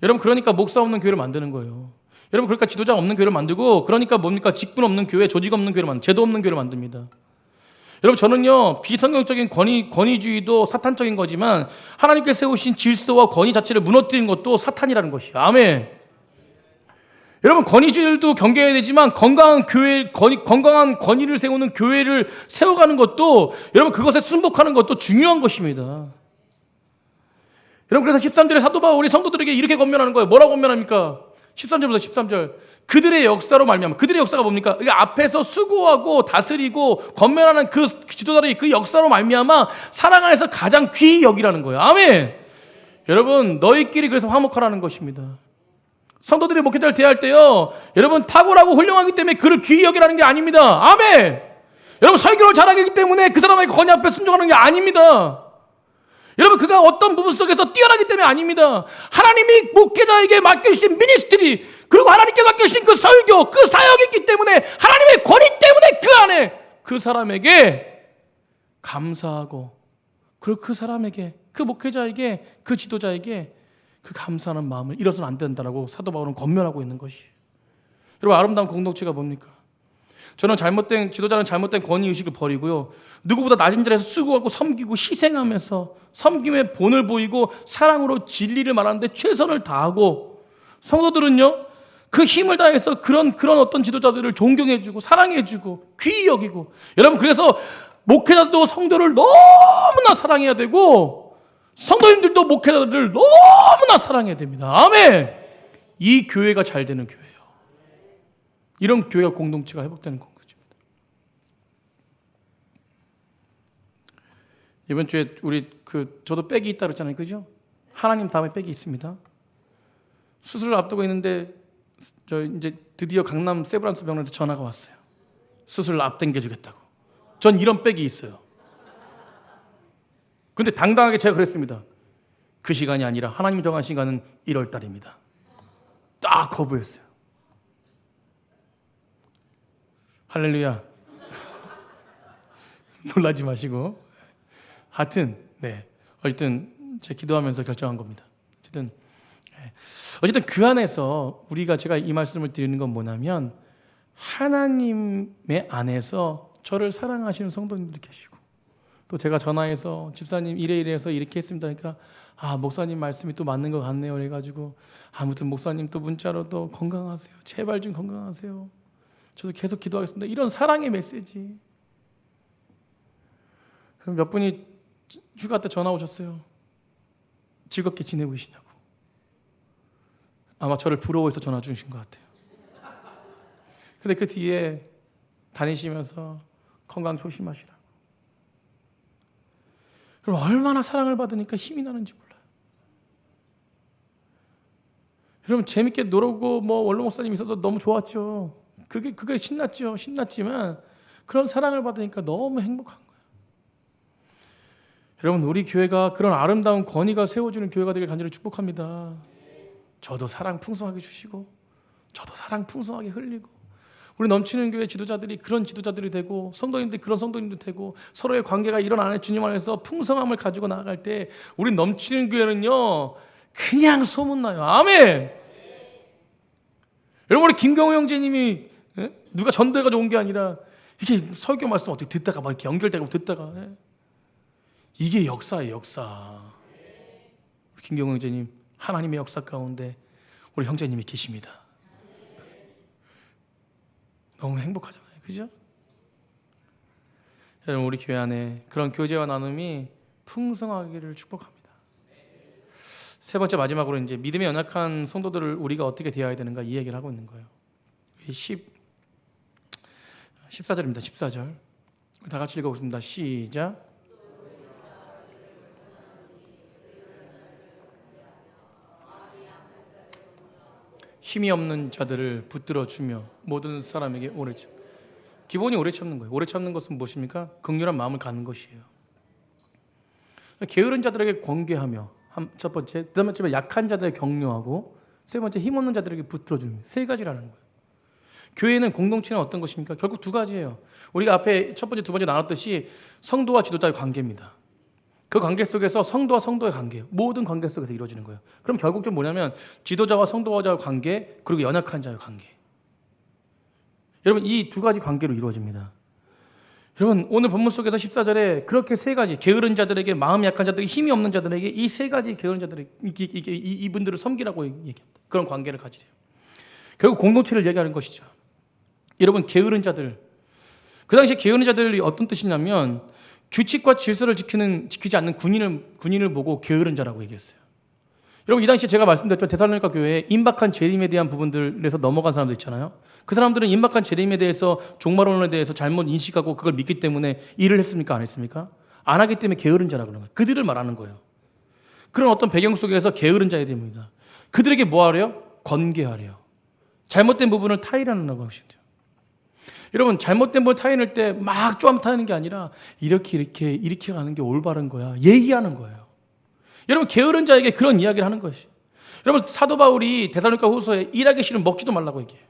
여러분 그러니까 목사 없는 교회를 만드는 거예요. 여러분 그러니까 지도자 없는 교회를 만들고 그러니까 뭡니까? 직분 없는 교회, 조직 없는 교회를 만듭니다. 제도 없는 교회를 만듭니다. 여러분 저는요 비성경적인 권위주의도 사탄적인 거지만 하나님께 세우신 질서와 권위 자체를 무너뜨린 것도 사탄이라는 것이에요. 아멘. 여러분 권위주의도 경계해야 되지만 건강한 권위를 세우는 교회를 세워가는 것도 여러분 그것에 순복하는 것도 중요한 것입니다. 여러분 그래서 13절에 사도 바울이 성도들에게 이렇게 권면하는 거예요. 뭐라고 권면합니까? 13절부터 13절. 그들의 역사로 말미암아. 그들의 역사가 뭡니까? 앞에서 수고하고 다스리고 권면하는 그 지도자들이 그 역사로 말미암아 사랑 안에서 가장 귀히 여기라는 거예요. 아멘. 여러분 너희끼리 그래서 화목하라는 것입니다. 성도들이 목회자를 대할 때요 여러분 탁월하고 훌륭하기 때문에 그를 귀히 여기라는 게 아닙니다. 아멘. 여러분 설교를 잘하기 때문에 그 사람에게 권위 앞에 순종하는 게 아닙니다. 여러분 그가 어떤 부분 속에서 뛰어나기 때문에 아닙니다. 하나님이 목회자에게 맡겨주신 미니스트리 그리고 하나님께 맡겨주신 그 설교 그 사역이 있기 때문에 하나님의 권위 때문에 그 안에 그 사람에게 감사하고 그리고 그 사람에게 그 목회자에게 그 지도자에게 그 감사하는 마음을 잃어서는 안 된다라고 사도 바울은 권면하고 있는 것이에요. 여러분 아름다운 공동체가 뭡니까? 저는 지도자는 잘못된 권위의식을 버리고요 누구보다 낮은 자리에서 수고하고 섬기고 희생하면서 섬김의 본을 보이고 사랑으로 진리를 말하는데 최선을 다하고 성도들은요 그 힘을 다해서 그런 어떤 지도자들을 존경해주고 사랑해주고 귀히 여기고 여러분 그래서 목회자도 성도를 너무나 사랑해야 되고 성도님들도 목회자들을 너무나 사랑해야 됩니다. 아멘. 이 교회가 잘 되는 교회예요. 이런 교회가 공동체가 회복되는 공동체입니다. 이번 주에 저도 백이 있다 그랬잖아요, 그죠? 하나님 다음에 백이 있습니다. 수술을 앞두고 있는데 저 이제 드디어 강남 세브란스 병원에서 전화가 왔어요. 수술을 앞당겨주겠다고. 전 이런 백이 있어요. 근데 당당하게 제가 그랬습니다. 그 시간이 아니라 하나님이 정한 시간은 1월 달입니다. 딱 거부했어요. 할렐루야. 놀라지 마시고. 하여튼 어쨌든 제가 기도하면서 결정한 겁니다. 어쨌든 그 안에서 제가 이 말씀을 드리는 건 뭐냐면 하나님의 안에서 저를 사랑하시는 성도님들이 계시고 또 제가 전화해서 집사님 이래서 이렇게 했습니다. 그러니까 목사님 말씀이 또 맞는 것 같네요. 그래가지고 아무튼 목사님 또 문자로 또 건강하세요. 제발 좀 건강하세요. 저도 계속 기도하겠습니다. 이런 사랑의 메시지. 그럼 몇 분이 휴가 때 전화 오셨어요. 즐겁게 지내고 계시냐고. 아마 저를 부러워해서 전화 주신 것 같아요. 근데 그 뒤에 다니시면서 건강 조심하시라고. 그럼 얼마나 사랑을 받으니까 힘이 나는지 몰라요. 여러분 재밌게 놀고 원로 목사님 있어서 너무 좋았죠. 그게 신났죠. 신났지만 그런 사랑을 받으니까 너무 행복한 거예요. 여러분 우리 교회가 그런 아름다운 권위가 세워주는 교회가 되길 간절히 축복합니다. 저도 사랑 풍성하게 주시고 저도 사랑 풍성하게 흘리고 우리 넘치는 교회 지도자들이 그런 지도자들이 되고 성도님들이 그런 성도님들이 되고 서로의 관계가 이런 안에 주님 안에서 풍성함을 가지고 나아갈 때 우리 넘치는 교회는요 그냥 소문나요. 아멘. 여러분 우리 김경호 형제님이 누가 전도해가지고 온 게 아니라 이게 설교 말씀 어떻게 듣다가 막 이렇게 연결되고 듣다가 이게 역사예요. 역사. 우리 김경호 형제님 하나님의 역사 가운데 우리 형제님이 계십니다. 너무 행복하잖아요. 그죠? 여러분 우리 교회 안에 그런 교제와 나눔이 풍성하기를 축복합니다. 세 번째 마지막으로 이제 믿음에 연약한 성도들을 우리가 어떻게 대해야 되는가 이 얘기를 하고 있는 거예요. 14절입니다. 14절. 다 같이 읽어보겠습니다. 시작. 힘이 없는 자들을 붙들어 주며 모든 사람에게 오래 참. 기본이 오래 참는 거예요. 오래 참는 것은 무엇입니까? 긍휼한 마음을 갖는 것이에요. 게으른 자들에게 권계하며 첫 번째, 두 번째 약한 자들에게 격려하고 세 번째 힘 없는 자들에게 붙들어 주는 세 가지라는 거예요. 교회는 공동체는 어떤 것입니까? 결국 두 가지예요. 우리가 앞에 첫 번째, 두 번째 나눴듯이 성도와 지도자의 관계입니다. 그 관계 속에서 성도와 성도의 관계, 모든 관계 속에서 이루어지는 거예요. 그럼 결국 좀 뭐냐면 지도자와 성도와의 관계, 그리고 연약한 자의 관계. 여러분 이 두 가지 관계로 이루어집니다. 여러분 오늘 본문 속에서 14절에 그렇게 세 가지 게으른 자들에게, 마음이 약한 자들에게, 힘이 없는 자들에게 이 세 가지 게으른 자들에게 이분들을 섬기라고 얘기합니다. 그런 관계를 가지래요. 결국 공동체를 얘기하는 것이죠. 여러분 게으른 자들, 그 당시에 게으른 자들이 어떤 뜻이냐면 규칙과 질서를 지키지 않는 군인을 보고 게으른 자라고 얘기했어요. 여러분 이 당시에 제가 말씀드렸죠. 데살로니가 교회에 임박한 재림에 대한 부분들에서 넘어간 사람들 있잖아요. 그 사람들은 임박한 재림에 대해서, 종말론에 대해서 잘못 인식하고 그걸 믿기 때문에 일을 했습니까? 안 했습니까? 안 하기 때문에 게으른 자라고 그러는 거예요. 그들을 말하는 거예요. 그런 어떤 배경 속에서 게으른 자야 됩니다. 그들에게 뭐 하래요? 권계하래요. 잘못된 부분을 타일하는 것이죠. 여러분 잘못된 부분을 타인할 때 막 쪼암타는 게 아니라 이렇게 가는 게 올바른 거야. 얘기하는 거예요. 여러분 게으른 자에게 그런 이야기를 하는 것이. 여러분 사도 바울이 데살로니가 후서에 일하기 싫으면 먹지도 말라고 얘기해요.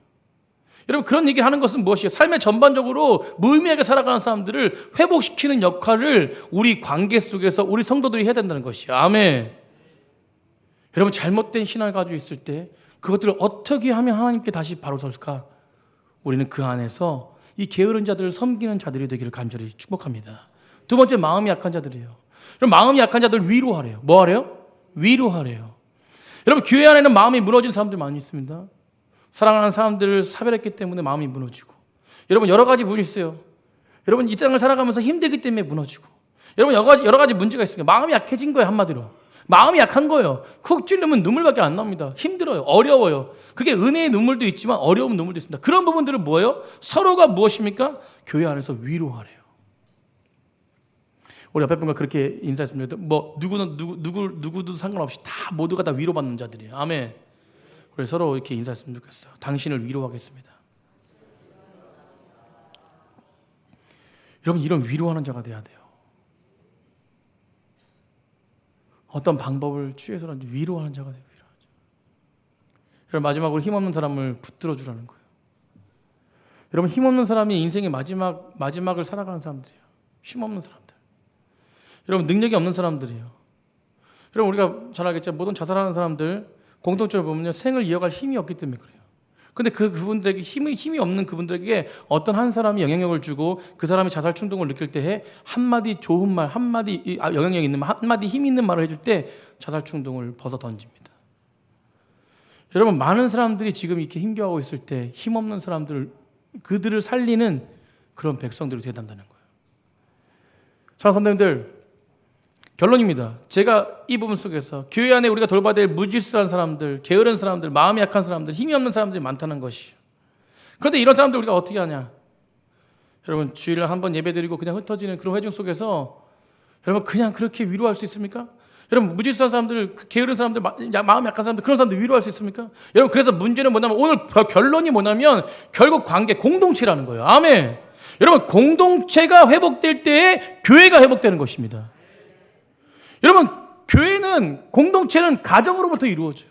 여러분 그런 얘기를 하는 것은 무엇이에요? 삶에 전반적으로 무의미하게 살아가는 사람들을 회복시키는 역할을 우리 관계 속에서 우리 성도들이 해야 된다는 것이에요. 아멘. 여러분 잘못된 신앙을 가지고 있을 때 그것들을 어떻게 하면 하나님께 다시 바로 설까? 우리는 그 안에서 이 게으른 자들을 섬기는 자들이 되기를 간절히 축복합니다. 두 번째, 마음이 약한 자들이에요. 그럼 마음이 약한 자들 위로하래요. 뭐 하래요? 위로하래요. 여러분 교회 안에는 마음이 무너진 사람들 많이 있습니다. 사랑하는 사람들을 사별했기 때문에 마음이 무너지고, 여러분 여러 가지 분이 있어요. 여러분 이 땅을 살아가면서 힘들기 때문에 무너지고, 여러분 여러 가지 문제가 있습니다. 마음이 약해진 거예요. 한마디로 마음이 약한 거예요. 쿡 찔르면 눈물밖에 안 납니다. 힘들어요. 어려워요. 그게 은혜의 눈물도 있지만 어려운 눈물도 있습니다. 그런 부분들은 뭐예요? 서로가 무엇입니까? 교회 안에서 위로하래요. 우리 옆에 분과 그렇게 인사했습니다. 뭐 누구도 상관없이 다 모두가 다 위로받는 자들이에요. 아멘. 우리 서로 이렇게 인사했으면 좋겠어요. 당신을 위로하겠습니다. 여러분 이런 위로하는 자가 돼야 돼요. 어떤 방법을 취해서라도 위로하는 자가 돼요. 여러분 마지막으로 힘없는 사람을 붙들어 주라는 거예요. 여러분 힘없는 사람이 인생의 마지막을 살아가는 사람들이에요. 힘없는 사람들. 여러분 능력이 없는 사람들이에요. 여러분 우리가 잘 알겠죠. 모든 자살하는 사람들 공통적으로 보면요, 생을 이어갈 힘이 없기 때문에 그래요. 근데 그분들에게 힘이 없는 그분들에게 어떤 한 사람이 영향력을 주고 그 사람이 자살 충동을 느낄 때 한마디 좋은 말, 한마디 영향력 있는 말, 한마디 힘 있는 말을 해줄 때 자살 충동을 벗어 던집니다. 여러분 많은 사람들이 지금 이렇게 힘겨워하고 있을 때 힘없는 사람들을, 그들을 살리는 그런 백성들이 되어야 한다는 거예요. 사랑하는 선생님들, 결론입니다. 제가 이 부분 속에서 교회 안에 우리가 돌봐야 될 무질서한 사람들, 게으른 사람들, 마음이 약한 사람들, 힘이 없는 사람들이 많다는 것이에요. 그런데 이런 사람들 우리가 어떻게 하냐? 여러분 주일날 한번 예배드리고 그냥 흩어지는 그런 회중 속에서 여러분 그냥 그렇게 위로할 수 있습니까? 여러분 무질서한 사람들, 게으른 사람들, 마음이 약한 사람들, 그런 사람들 위로할 수 있습니까? 여러분 그래서 문제는 뭐냐면 오늘 결론이 뭐냐면 결국 관계, 공동체라는 거예요. 아멘. 여러분 공동체가 회복될 때에 교회가 회복되는 것입니다. 여러분 교회는, 공동체는 가정으로부터 이루어져요.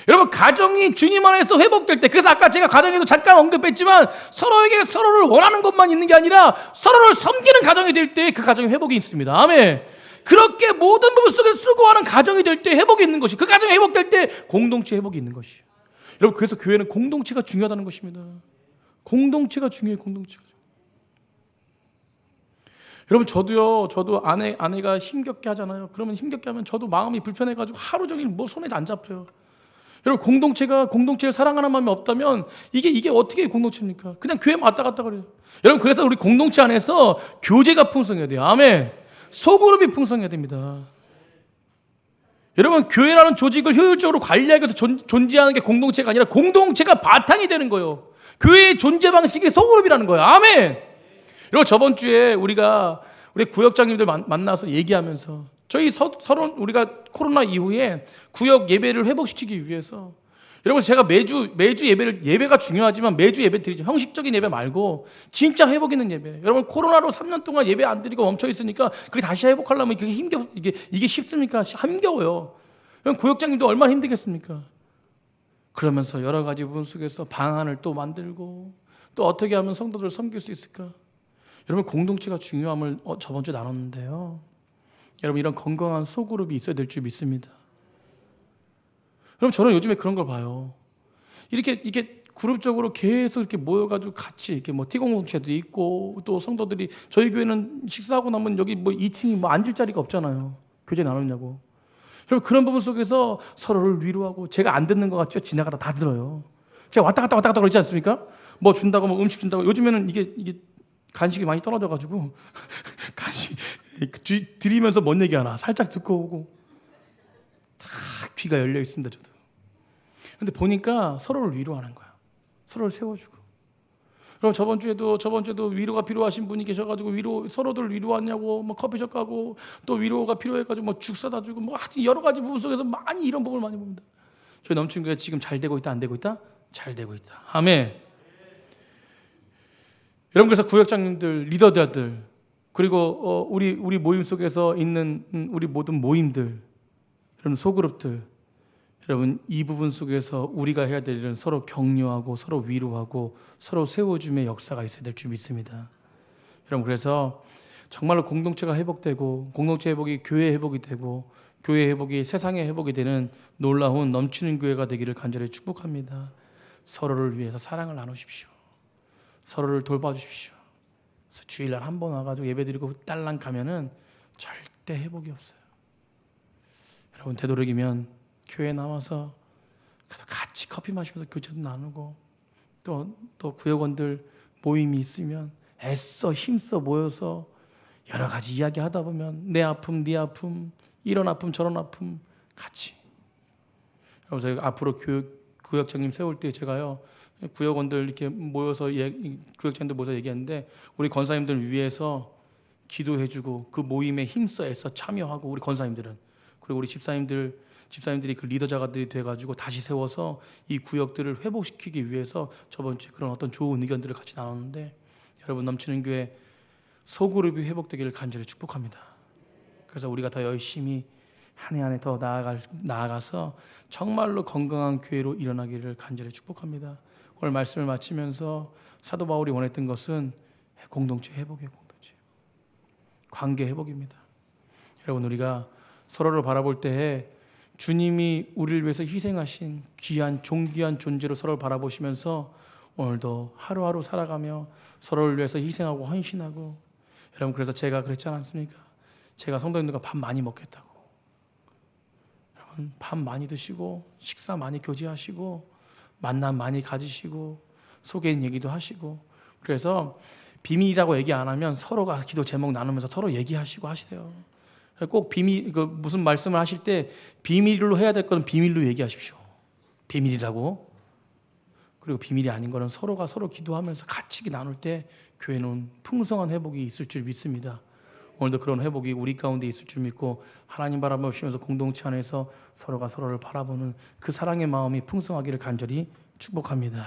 여러분 가정이 주님 안에서 회복될 때, 그래서 아까 제가 가정에도 잠깐 언급했지만 서로에게 서로를 원하는 것만 있는 게 아니라 서로를 섬기는 가정이 될 때 그 가정에 회복이 있습니다. 아멘. 그렇게 모든 부분 속에서 수고하는 가정이 될 때 회복이 있는 것이, 그 가정이 회복될 때 공동체 회복이 있는 것이에요. 여러분 그래서 교회는 공동체가 중요하다는 것입니다. 공동체가 중요해요. 공동체가. 여러분 저도 아내가 힘겹게 하잖아요. 그러면 힘겹게 하면 저도 마음이 불편해가지고 하루 종일 뭐 손에 안 잡혀요. 여러분 공동체를 사랑하는 마음이 없다면 이게 어떻게 공동체입니까? 그냥 교회 왔다 갔다 그래요. 여러분 그래서 우리 공동체 안에서 교제가 풍성해야 돼요. 아멘. 소그룹이 풍성해야 됩니다. 여러분 교회라는 조직을 효율적으로 관리하기 위해서 존재하는 게 공동체가 아니라 공동체가 바탕이 되는 거예요. 교회의 존재 방식이 소그룹이라는 거예요. 아멘. 그리고 저번 주에 우리 구역장님들 만나서 얘기하면서 저희 서로 우리가 코로나 이후에 구역 예배를 회복시키기 위해서, 여러분 제가 매주 예배가 중요하지만 매주 예배 드리죠. 형식적인 예배 말고 진짜 회복 있는 예배. 여러분 코로나로 3년 동안 예배 안 드리고 멈춰 있으니까 그게 다시 회복하려면 그게 이게 쉽습니까? 힘겨워요. 여러분 구역장님도 얼마나 힘들겠습니까? 그러면서 여러 가지 부분 속에서 방안을 또 만들고 또 어떻게 하면 성도들을 섬길 수 있을까? 여러분 공동체가 중요함을 저번 주에 나눴는데요. 여러분 이런 건강한 소그룹이 있어야 될 줄 믿습니다. 그럼 저는 요즘에 그런 걸 봐요. 이렇게 그룹적으로 계속 이렇게 모여가지고 같이 이렇게 뭐 티공동체도 있고 또 성도들이 저희 교회는 식사하고 나면 여기 뭐 2층이 뭐 앉을 자리가 없잖아요. 교제 나누냐고. 여러분 그런 부분 속에서 서로를 위로하고 제가 안 듣는 것 같죠? 지나가다 다 들어요. 제가 왔다 갔다 그러지 않습니까? 뭐 준다고 뭐 음식 준다고 요즘에는 이게 간식이 많이 떨어져가지고 간식 드리면서 뭔 얘기하나 살짝 듣고 오고 다 귀가 열려 있습니다. 저도. 근데 보니까 서로를 위로하는 거야. 서로를 세워주고. 그럼 저번 주에도 위로가 필요하신 분이 계셔가지고 서로들 위로하냐고 뭐 커피숍 가고 또 위로가 필요해가지고 뭐 죽 사다 주고 뭐 하여튼 여러 가지 부분 속에서 많이 이런 부분을 많이 봅니다. 저희 넘치는 교회 지금 잘 되고 있다 안 되고 있다? 잘 되고 있다. 아멘. 여러분 그래서 구역장님들, 리더들 그리고 우리 모임 속에서 있는 우리 모든 모임들, 여러분 소그룹들, 여러분 이 부분 속에서 우리가 해야 될 일은 서로 격려하고 서로 위로하고 서로 세워줌의 역사가 있어야 될 줄 믿습니다. 여러분 그래서 정말로 공동체가 회복되고 공동체 회복이 교회 회복이 되고 교회 회복이 세상의 회복이 되는 놀라운 넘치는 교회가 되기를 간절히 축복합니다. 서로를 위해서 사랑을 나누십시오. 서로를 돌봐주십시오. 그래서 주일날 한 번 와가지고 예배드리고 딸랑 가면은 절대 회복이 없어요. 여러분 되도록이면 교회에 나와서 그래서 같이 커피 마시면서 교제도 나누고 또 구역원들 모임이 있으면 애써 힘써 모여서 여러 가지 이야기 하다 보면 내 아픔, 네 아픔, 이런 아픔, 저런 아픔 같이. 여러분 저희가 앞으로 구역장님 세울 때 제가요 구역원들 이렇게 모여서 구역장님들 모여서 얘기했는데 우리 권사님들 위해서 기도해주고 그 모임에 힘써 애써 참여하고 우리 권사님들은 그리고 우리 집사님들이 그 리더자가들이 돼가지고 다시 세워서 이 구역들을 회복시키기 위해서 저번 주에 그런 어떤 좋은 의견들을 같이 나눴는데 여러분 넘치는 교회 소그룹이 회복되기를 간절히 축복합니다. 그래서 우리가 더 열심히 한 해 한 해 더 나아가서 정말로 건강한 교회로 일어나기를 간절히 축복합니다. 오늘 말씀을 마치면서 사도 바울이 원했던 것은 공동체 회복이에요. 공동체 관계 회복입니다. 여러분 우리가 서로를 바라볼 때에 주님이 우리를 위해서 희생하신 귀한 존귀한 존재로 서로를 바라보시면서 오늘도 하루하루 살아가며 서로를 위해서 희생하고 헌신하고 여러분 그래서 제가 그랬지 않습니까? 제가 성도님들과 밥 많이 먹겠다고 여러분 밥 많이 드시고 식사 많이 교제하시고 만남 많이 가지시고 속에 있는 얘기도 하시고 그래서 비밀이라고 얘기 안 하면 서로가 기도 제목 나누면서 서로 얘기하시고 하시세요. 꼭 무슨 말씀을 하실 때 비밀로 해야 될 건 비밀로 얘기하십시오. 비밀이라고. 그리고 비밀이 아닌 거는 서로가 서로 기도하면서 같이 나눌 때 교회는 풍성한 회복이 있을 줄 믿습니다. 오늘도 그런 회복이 우리 가운데 있을 줄 믿고 하나님 바라보시면서 공동체 안에서 서로가 서로를 바라보는 그 사랑의 마음이 풍성하기를 간절히 축복합니다.